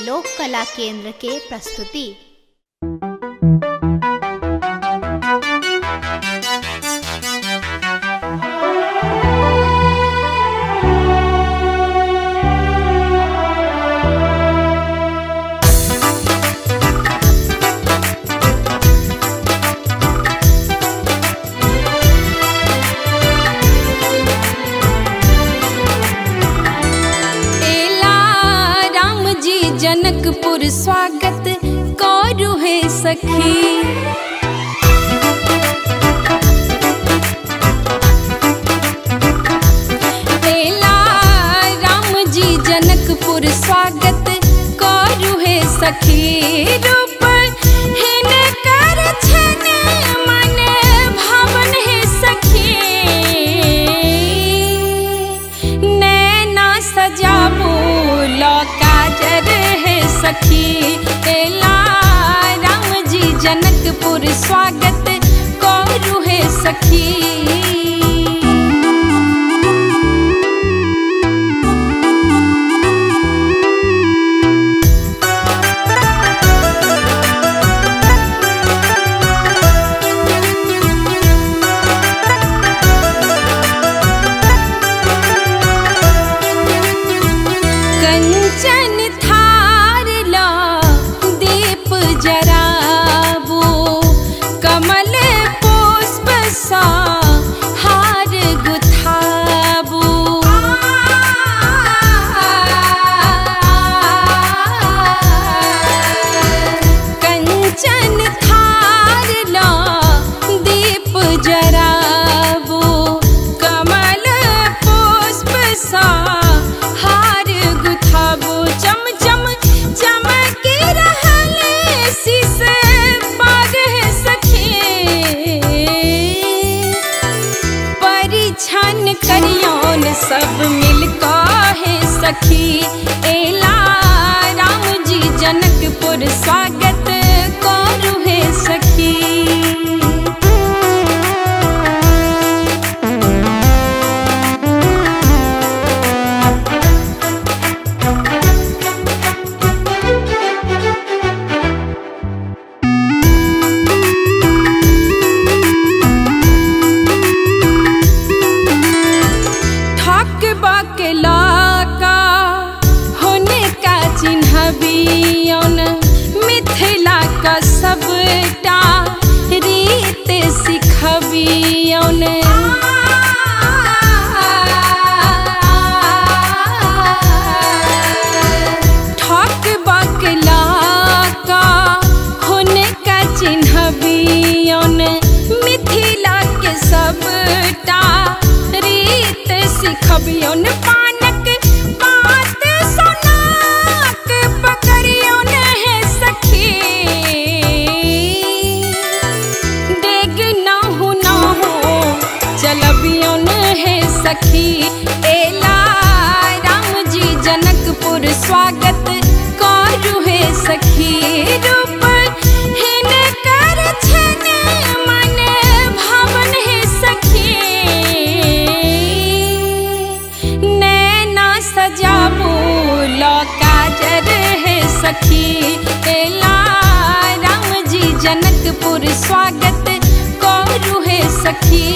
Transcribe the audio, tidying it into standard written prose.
लोक कला केंद्र के प्रस्तुति। जनकपुर स्वागत करू है सखी, बेला राम जी जनकपुर स्वागत करू है सखी। रूप हिन कर छन मन भावन है सखी, नैना सजाबू लौकाजर सखी। एला राम जी जनकपुर स्वागत करू है सखी। कंचन जराबू कमल पुष्प सा हार गुथाबू, कंचन थार ला दीप जराबू कमल पुष्प सा हार गुथाबू। चम चम चमकी परिछन करियौन सब मिलका है सखी। एला राम जी जनकपुर स्वागत करू है सखी। मिथिला का सबटा रीत सिखबियौन, ठक बकला का हुनका चिन्हबियौन। मिथिला के सबटा रीत सिखबियौन, पानक बात सोनाक पकड़ियौन है सखी। डेग नाहु चलबियौन है सखी। एला राम जी जनकपुर स्वागत करू है सखी। रूप हिन कर छन मन भावन है सखी, नैना सजाबू लौकाजर है सखी। एला राम जी जनकपुर स्वागत करू है सखी।